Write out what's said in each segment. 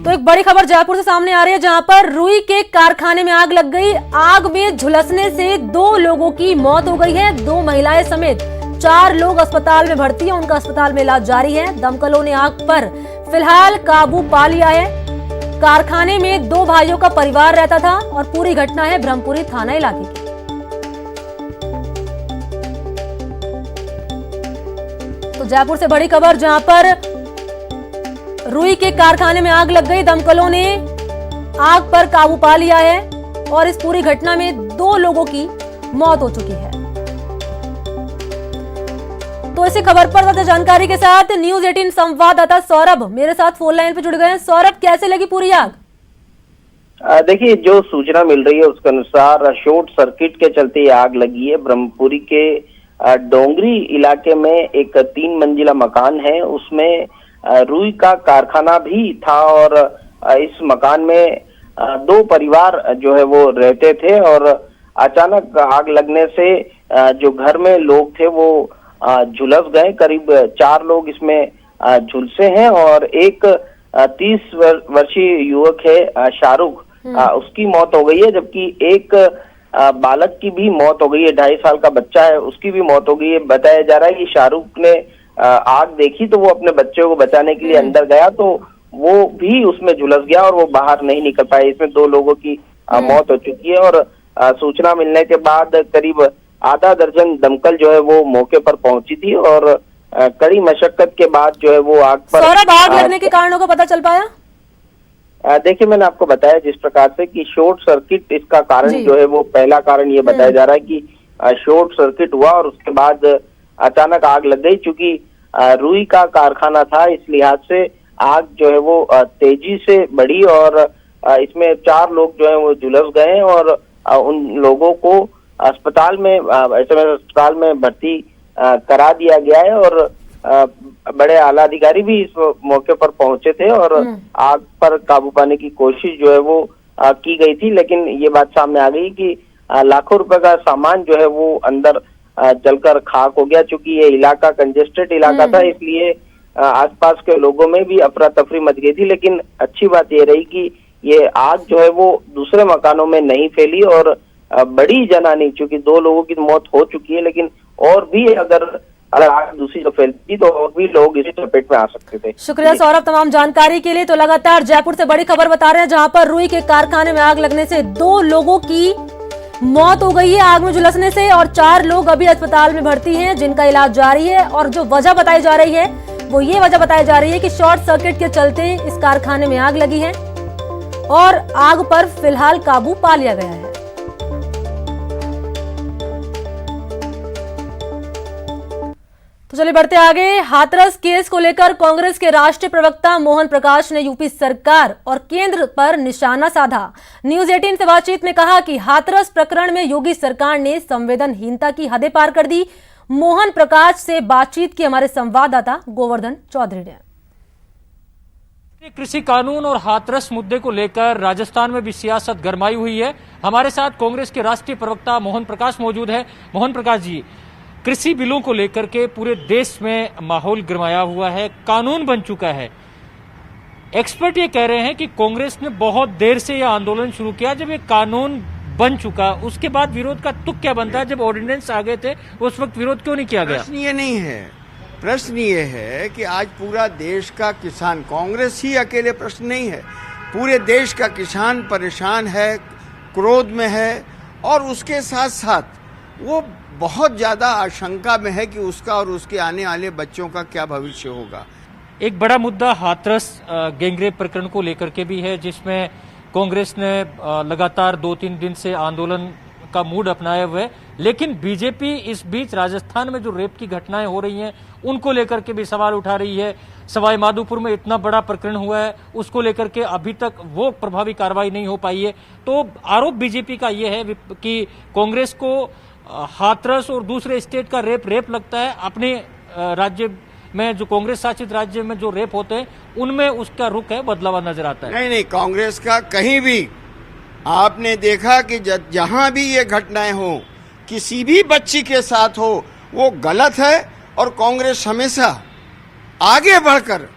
तो एक बड़ी खबर जयपुर से सामने आ रही है, जहां पर रुई के कारखाने में आग लग गई। आग में झुलसने से 2 लोगों की मौत हो गई है। 2 महिलाएं समेत 4 लोग अस्पताल में भर्ती हैं। उनका अस्पताल में इलाज जारी है। दमकलों ने आग पर फिलहाल काबू पा लिया है। कारखाने में 2 भाइयों का परिवार रहता था और पूरी घटना है ब्रह्मपुरी थाना इलाके की। तो जयपुर से बड़ी खबर, जहां पर रुई के कारखाने में आग लग गई। दमकलों ने आग पर काबू पा लिया है और इस पूरी घटना में 2 लोगों की मौत हो चुकी है। तो इसी खबर पर ज्यादा जानकारी के साथ न्यूज 18 संवाददाता सौरभ मेरे साथ फोन लाइन पे जुड़ गए हैं। सौरभ, कैसे लगी पूरी आग? देखिए, जो सूचना मिल रही है उसके अनुसार शॉर्ट सर्किट के चलते आग लगी है। ब्रह्मपुरी के डोंगरी इलाके में एक 3 मंजिला मकान है, उसमें रुई का कारखाना भी था और इस मकान में 2 परिवार जो है वो रहते थे और अचानक आग लगने से जो घर में लोग थे वो झुलस गए। करीब 4 लोग इसमें झुलसे हैं और एक 30 वर्षीय युवक है शाहरुख, उसकी मौत हो गई है, जबकि एक बालक की भी मौत हो गई है। 2.5 साल का बच्चा है, उसकी भी मौत हो गई है। बताया जा रहा है कि शाहरुख ने आग देखी तो वो अपने बच्चे को बचाने के लिए अंदर गया तो वो भी उसमें झुलस गया और वो बाहर नहीं निकल पाए। इसमें 2 लोगों की मौत हो चुकी है और सूचना मिलने के बाद करीब आधा दर्जन दमकल जो है वो मौके पर पहुंची थी और कड़ी मशक्कत के बाद जो है वो आग पर आग लगने के कारणों का पता चल पाया? देखिए, मैंने आपको बताया जिस प्रकार से कि शॉर्ट सर्किट इसका कारण जो है वो पहला कारण ये बताया जा रहा है कि शॉर्ट सर्किट हुआ और उसके बाद अचानक आग लग गई। चूंकि रुई का कारखाना था, इस लिहाज से आग जो है वो तेजी से बढ़ी और इसमें 4 लोग जो है वो झुलस गए और उन लोगों को अस्पताल में अस्पताल में भर्ती करा दिया गया है और बड़े आला अधिकारी भी इस मौके पर पहुंचे थे और आग पर काबू पाने की कोशिश जो है वो की गई थी। लेकिन ये बात सामने आ गई कि लाखों रुपए का सामान जो है वो अंदर जलकर खाक हो गया। चूंकि ये इलाका कंजेस्टेड इलाका था, इसलिए आसपास के लोगों में भी अफरा तफरी मच गई थी। लेकिन अच्छी बात ये रही कि ये आग जो है वो दूसरे मकानों में नहीं फैली और बड़ी जनहानि, चूंकि 2 लोगों की मौत हो चुकी है, लेकिन और भी अगर आग दूसरी फैलती तो और भी लोग इसी चपेट में आ सकते थे। शुक्रिया सौरभ तमाम जानकारी के लिए। तो लगातार जयपुर से बड़ी खबर बता रहे हैं, जहां पर रुई के कारखाने में आग लगने से 2 लोगों की मौत हो गई है आग में झुलसने से और 4 लोग अभी अस्पताल में भर्ती हैं, जिनका इलाज जारी है। और जो वजह बताई जा रही है वो ये वजह बताई जा रही है कि शॉर्ट सर्किट के चलते इस कारखाने में आग लगी है और आग पर फिलहाल काबू पा लिया गया है। तो चलिए बढ़ते आगे। हाथरस केस को लेकर कांग्रेस के राष्ट्रीय प्रवक्ता मोहन प्रकाश ने यूपी सरकार और केंद्र पर निशाना साधा। न्यूज 18 से बातचीत में कहा कि हाथरस प्रकरण में योगी सरकार ने संवेदनहीनता की हदें पार कर दी। मोहन प्रकाश से बातचीत की हमारे संवाददाता गोवर्धन चौधरी ने। कृषि कानून और हाथरस मुद्दे को लेकर राजस्थान में भी सियासत गरमाई हुई है। हमारे साथ कांग्रेस के राष्ट्रीय प्रवक्ता मोहन प्रकाश मौजूद है। मोहन प्रकाश जी, कृषि बिलों को लेकर के पूरे देश में माहौल गरमाया हुआ है, कानून बन चुका है। एक्सपर्ट ये कह रहे हैं कि कांग्रेस ने बहुत देर से यह आंदोलन शुरू किया। जब ये कानून बन चुका उसके बाद विरोध का तुक क्या बनता है? जब ऑर्डिनेंस आ गए थे उस वक्त विरोध क्यों नहीं किया गया? प्रश्न ये नहीं है, प्रश्न ये है कि आज पूरा देश का किसान, कांग्रेस ही अकेले प्रश्न नहीं है, पूरे देश का किसान परेशान है, क्रोध में है और उसके साथ साथ वो बहुत ज्यादा आशंका में है कि उसका और उसके आने वाले बच्चों का क्या भविष्य होगा। एक बड़ा मुद्दा हाथरस गैंगरेप प्रकरण को लेकर के भी है, जिसमें कांग्रेस ने लगातार 2-3 दिन से आंदोलन का मूड अपनाया हुआ है। लेकिन बीजेपी इस बीच राजस्थान में जो रेप की घटनाएं हो रही हैं उनको लेकर के भी सवाल उठा रही है। सवाई माधोपुर में इतना बड़ा प्रकरण हुआ है, उसको लेकर के अभी तक वो प्रभावी कार्रवाई नहीं हो पाई है। तो आरोप बीजेपी का ये है कि कांग्रेस को हाथरस और दूसरे स्टेट का रेप लगता है। अपने राज्य में जो कांग्रेस शासित राज्य में जो रेप होते हैं उनमें उसका रुख है बदला हुआ नजर आता है। नहीं, कांग्रेस का कहीं भी आपने देखा कि जहां भी ये घटनाएं हो, किसी भी बच्ची के साथ हो, वो गलत है और कांग्रेस हमेशा आगे बढ़कर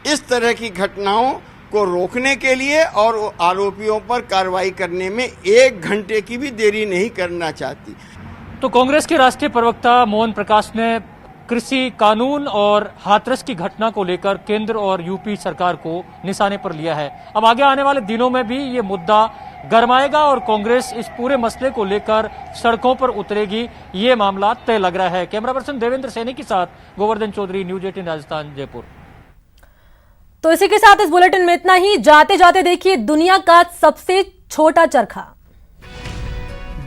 इस तरह की घटनाओं को रोकने के लिए और आरोपियों पर कार्रवाई करने में 1 घंटे की भी देरी नहीं करना चाहती। तो कांग्रेस के राष्ट्रीय प्रवक्ता मोहन प्रकाश ने कृषि कानून और हाथरस की घटना को लेकर केंद्र और यूपी सरकार को निशाने पर लिया है। अब आगे आने वाले दिनों में भी ये मुद्दा गरमाएगा और कांग्रेस इस पूरे मसले को लेकर सड़कों पर उतरेगी, ये मामला तय लग रहा है। कैमरा पर्सन देवेंद्र सैनी के साथ गोवर्धन चौधरी, न्यूज 18 राजस्थान, जयपुर। तो इसी के साथ इस बुलेटिन में इतना ही। जाते जाते देखिए दुनिया का सबसे छोटा चरखा।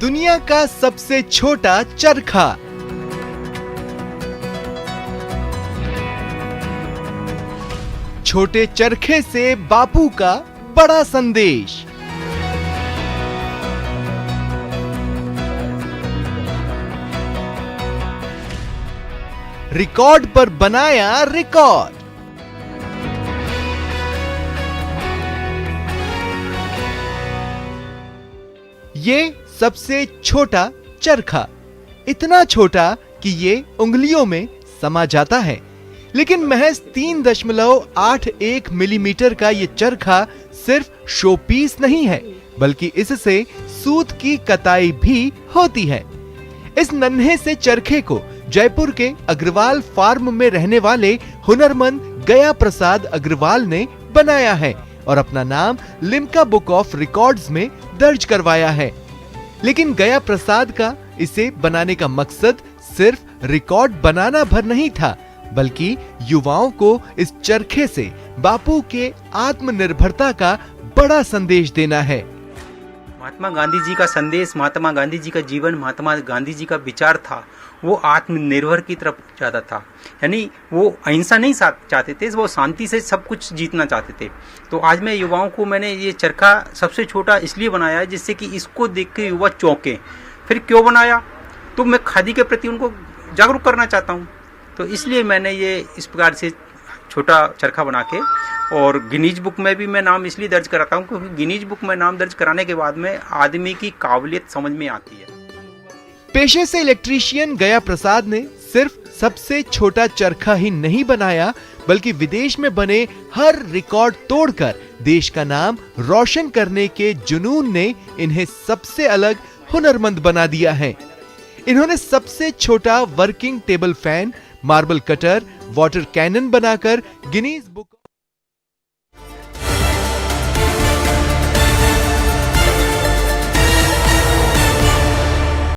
दुनिया का सबसे छोटा चरखा। छोटे चरखे से बापू का बड़ा संदेश। रिकॉर्ड पर बनाया रिकॉर्ड। ये सबसे छोटा चरखा, इतना छोटा कि ये उंगलियों में समा जाता है। लेकिन महज 3.81 मिलीमीटर का ये चरखा सिर्फ शो पीस नहीं है, बल्कि इससे सूत की कताई भी होती है। इस नन्हे से चरखे को जयपुर के अग्रवाल फार्म में रहने वाले हुनरमंद गया प्रसाद अग्रवाल ने बनाया है और अपना नाम लिम्का बुक ऑफ रिकॉर्ड्स में दर्ज करवाया है। लेकिन गया प्रसाद का इसे बनाने का मकसद सिर्फ रिकॉर्ड बनाना भर नहीं था, बल्कि युवाओं को इस चरखे से बापू के आत्मनिर्भरता का बड़ा संदेश देना है। महात्मा गांधी जी का संदेश, महात्मा गांधी जी का जीवन, महात्मा गांधी जी का विचार था, वो आत्मनिर्भर की तरफ जाता था। यानी वो अहिंसा नहीं चाहते थे, वो शांति से सब कुछ जीतना चाहते थे। तो आज मैं युवाओं को मैंने ये चरखा सबसे छोटा इसलिए बनाया है जिससे कि इसको देख के युवा चौंके। फिर क्यों बनाया? तो मैं खादी के प्रति उनको जागरूक करना चाहता हूँ, तो इसलिए मैंने ये इस प्रकार से छोटा चरखा बना के, और गिनीज बुक में भी मैं नाम इसलिए दर्ज कराता हूँ क्योंकि गिनीज बुक में नाम दर्ज कराने के बाद में आदमी की काबिलियत समझ में आती है। पेशे से इलेक्ट्रीशियन गया प्रसाद ने सिर्फ सबसे छोटा चरखा ही नहीं बनाया, बल्कि विदेश में बने हर रिकॉर्ड तोड़कर देश का नाम रोशन करने के जुनून ने इन्हें सबसे अलग हुनरमंद बना दिया है। इन्होंने सबसे छोटा working table fan, marble cutter, water cannon बनाकर गिनीज बुक